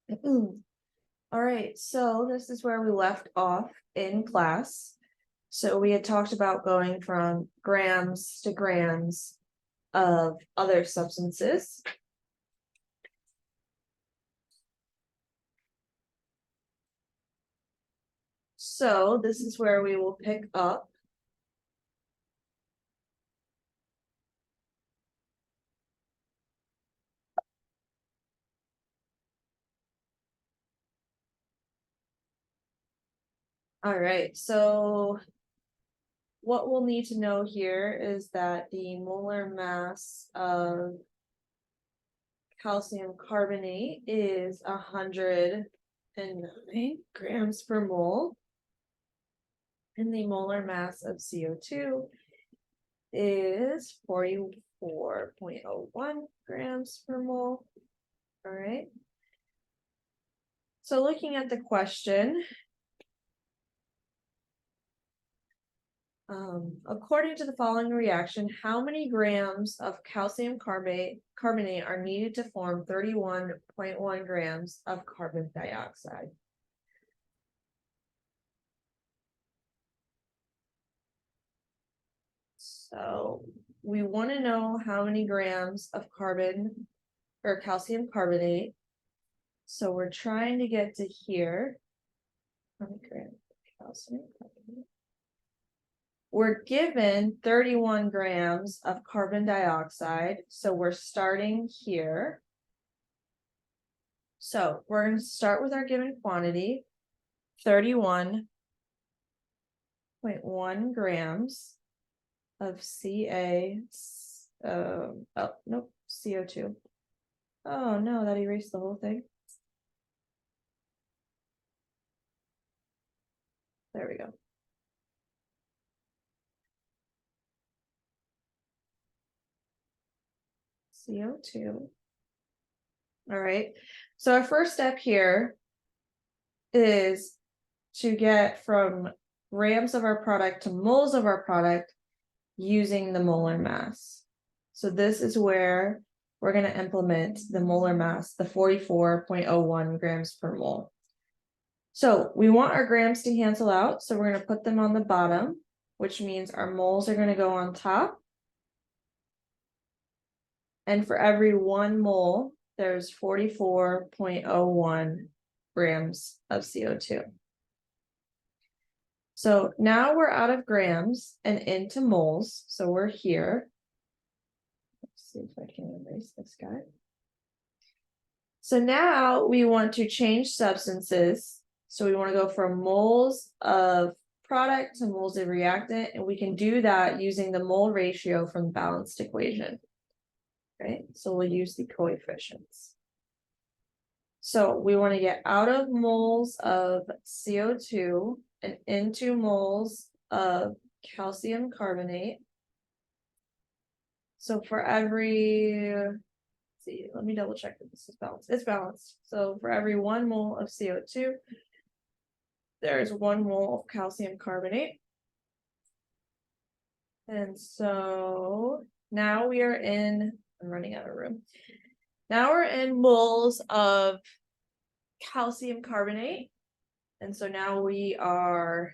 All right, so this is where we left off in class. So we had talked about going from grams to grams of other substances. So this is where we will pick up. All right, so what we'll need to know here is that the molar mass of calcium carbonate is 109 grams per mole. And the molar mass of CO2 is 44.01 grams per mole. All right. So looking at the question, according to the following reaction, how many grams of calcium carbonate are needed to form 31.1 grams of carbon dioxide? So we want to know how many grams of carbon or calcium carbonate. So we're trying to get to here. How many grams of calcium carbonate? We're given 31 grams of carbon dioxide. So we're starting here. So we're going to start with our given quantity, 31.1 grams of CO2. Oh no, that erased the whole thing. There we go. CO2. All right. So our first step here is to get from grams of our product to moles of our product using the molar mass. So this is where we're going to implement the molar mass, the 44.01 grams per mole. So we want our grams to cancel out. So we're going to put them on the bottom, which means our moles are going to go on top. And for every 1 mole, there's 44.01 grams of CO2. So now we're out of grams and into moles. So we're here. Let's see if I can erase this guy. So now we want to change substances. So we want to go from moles of product to moles of reactant, and we can do that using the mole ratio from the balanced equation. Right? So we'll use the coefficients. So we want to get out of moles of CO2 and into moles of calcium carbonate. So for every, let's see, let me double check that this is balanced. It's balanced. So for every 1 mole of CO2, there's 1 mole of calcium carbonate. And so now we are in, I'm running out of room. Now we're in moles of calcium carbonate. And so now we are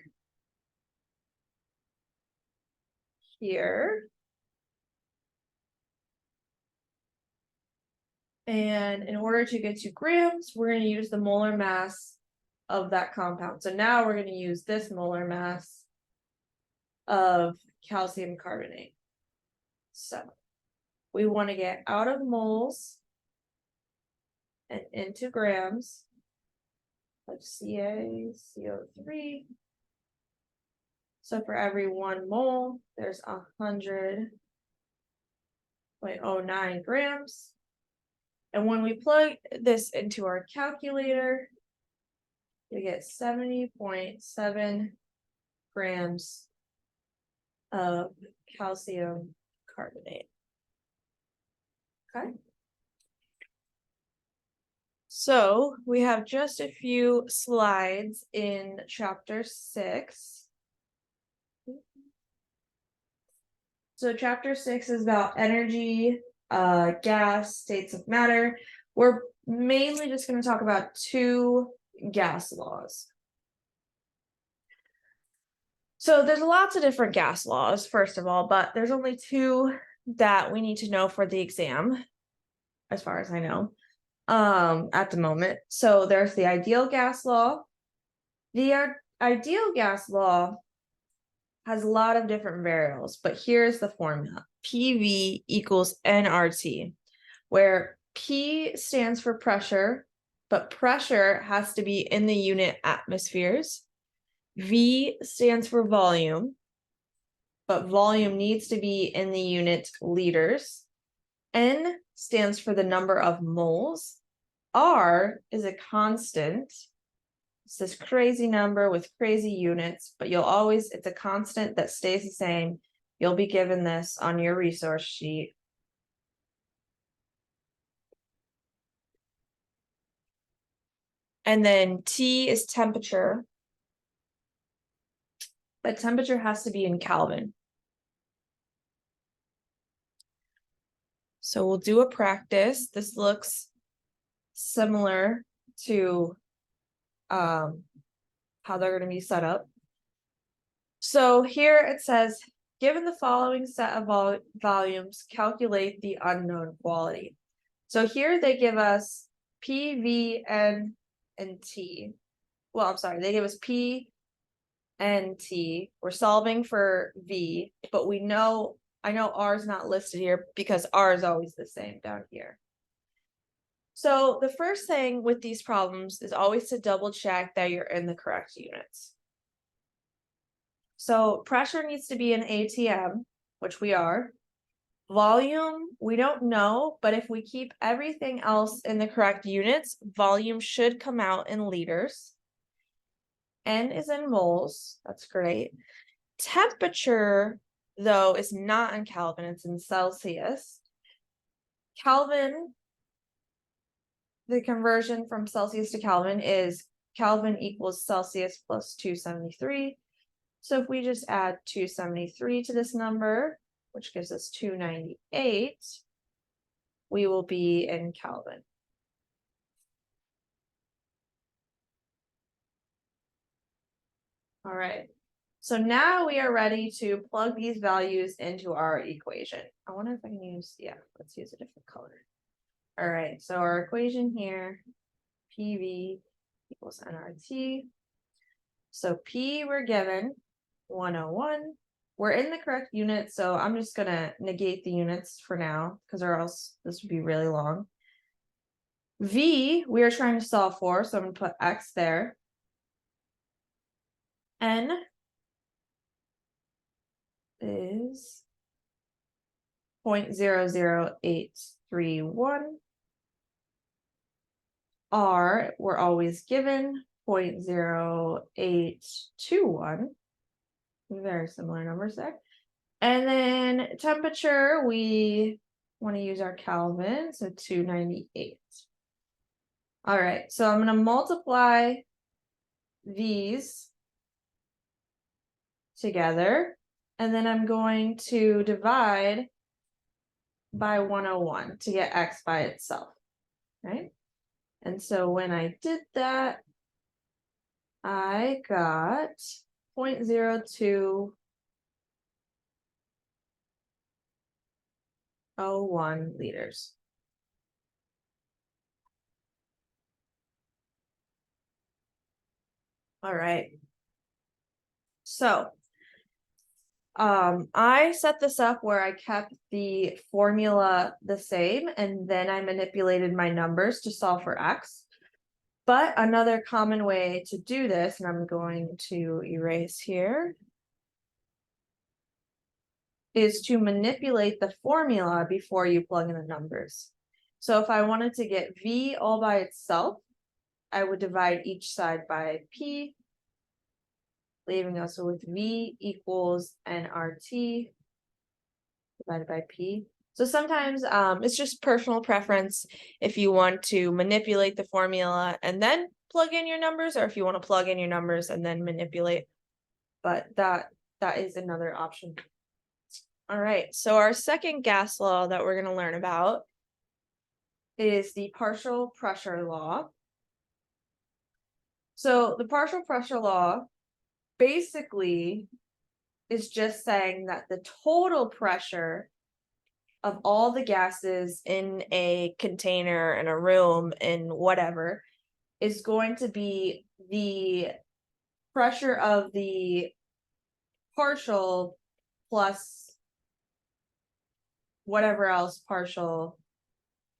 here. And in order to get to grams, we're going to use the molar mass of that compound. So now we're going to use this molar mass of calcium carbonate. So we want to get out of moles and into grams of CaCO3. So for every 1 mole, there's 100.09 grams. And when we plug this into our calculator, we get 70.7 grams of calcium carbonate. Okay. So we have just a few slides in chapter 6. So chapter 6 is about energy, gas, states of matter. We're mainly just going to talk about two gas laws. So there's lots of different gas laws, first of all, but there's only two that we need to know for the exam, as far as I know, at the moment. So there's the ideal gas law. The ideal gas law has a lot of different variables, but here's the formula. PV equals nRT, where P stands for pressure, but pressure has to be in the unit atmospheres. V stands for volume, but volume needs to be in the unit liters. N stands for the number of moles. R is a constant. It's this crazy number with crazy units, but it's a constant that stays the same. You'll be given this on your resource sheet. And then T is temperature. But temperature has to be in Kelvin. So we'll do a practice. This looks similar to how they're going to be set up. So here it says, given the following set of volumes, calculate the unknown quantity. So here they give us P, V, N, and T. Well, I'm sorry, they give us P and T. We're solving for V, but I know R is not listed here because R is always the same down here. So the first thing with these problems is always to double check that you're in the correct units. So pressure needs to be in ATM, which we are. Volume, we don't know, but if we keep everything else in the correct units, volume should come out in liters. N is in moles, that's great. Temperature, though, is not in Kelvin, it's in Celsius. Kelvin, the conversion from Celsius to Kelvin is Kelvin equals Celsius plus 273. So if we just add 273 to this number, which gives us 298, we will be in Kelvin. All right, so now we are ready to plug these values into our equation. I wonder if I can use, let's use a different color. All right, so our equation here, PV equals nRT. So P we're given 101. We're in the correct unit, so I'm just gonna negate the units for now, because or else this would be really long. V we are trying to solve for, so I'm gonna put X there. N is 0.00831. R we're always given 0.0821. Very similar numbers there. And then temperature, we want to use our Kelvin, so 298. All right, so I'm going to multiply these together, and then I'm going to divide by 101 to get X by itself, right? And so when I did that, I got 0.0201 liters. All right. So I set this up where I kept the formula the same, and then I manipulated my numbers to solve for X. But another common way to do this, and I'm going to erase here, is to manipulate the formula before you plug in the numbers. So if I wanted to get V all by itself, I would divide each side by P, leaving us with V equals nRT divided by P. So sometimes it's just personal preference if you want to manipulate the formula and then plug in your numbers, or if you want to plug in your numbers and then manipulate. But that is another option. All right, so our second gas law that we're going to learn about is the partial pressure law. So the partial pressure law basically is just saying that the total pressure of all the gases in a container, in a room, in whatever, is going to be the pressure of the partial plus whatever else partial,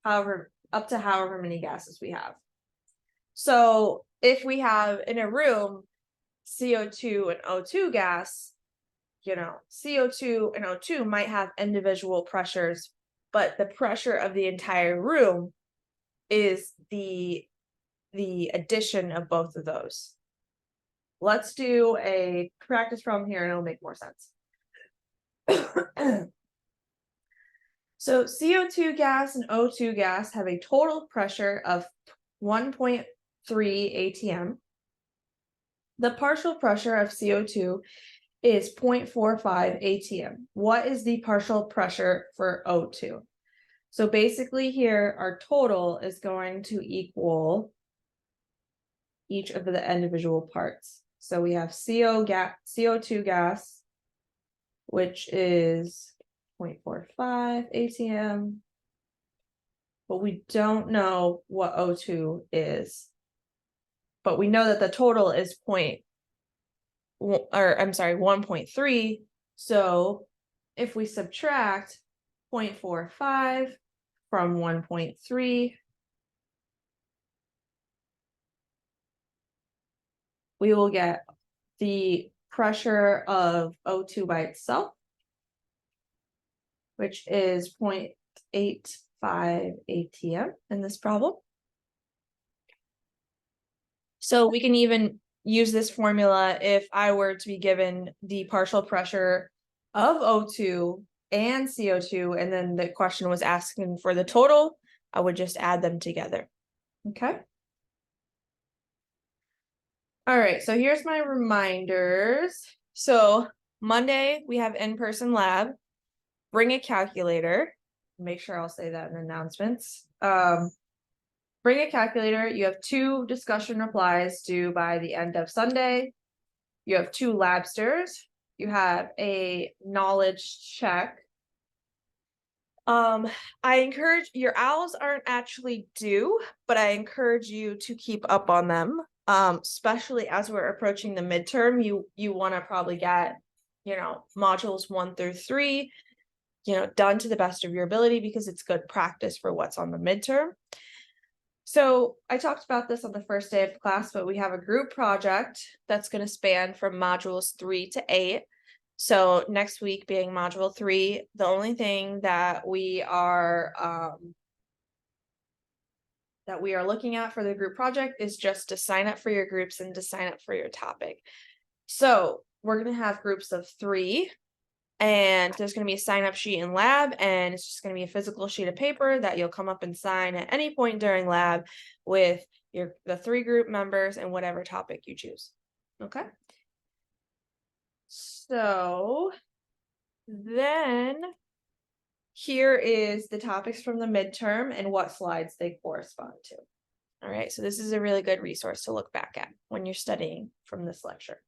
however, up to however many gases we have. So if we have in a room CO2 and O2 gas, CO2 and O2 might have individual pressures, but the pressure of the entire room is the addition of both of those. Let's do a practice problem here and it'll make more sense. So CO2 gas and O2 gas have a total pressure of 1.3 atm. The partial pressure of CO2 is 0.45 atm. What is the partial pressure for O2? So basically here, our total is going to equal each of the individual parts. So we have CO2 gas, which is 0.45 atm, but we don't know what O2 is. But we know that the total is 1.3. So if we subtract 0.45 from 1.3, we will get the pressure of O2 by itself, which is 0.85 atm in this problem. So we can even use this formula if I were to be given the partial pressure of O2 and CO2, and then the question was asking for the total, I would just add them together. Okay. All right, so here's my reminders. So Monday, we have in-person lab. Bring a calculator. Make sure I'll say that in announcements. Bring a calculator. You have 2 discussion replies due by the end of Sunday. You have 2 labsters. You have a knowledge check. I encourage, your owls aren't actually due, but I encourage you to keep up on them. Especially as we're approaching the midterm, you want to probably get, modules 1 through 3, done to the best of your ability, because it's good practice for what's on the midterm. So I talked about this on the first day of class, but we have a group project that's going to span from modules 3 to 8. So next week being module 3, the only thing that we are looking at for the group project is just to sign up for your groups and to sign up for your topic. So we're going to have groups of 3. And there's going to be a sign-up sheet in lab, and it's just going to be a physical sheet of paper that you'll come up and sign at any point during lab with the 3 group members and whatever topic you choose. Okay. So then here is the topics from the midterm and what slides they correspond to. All right, so this is a really good resource to look back at when you're studying from this lecture.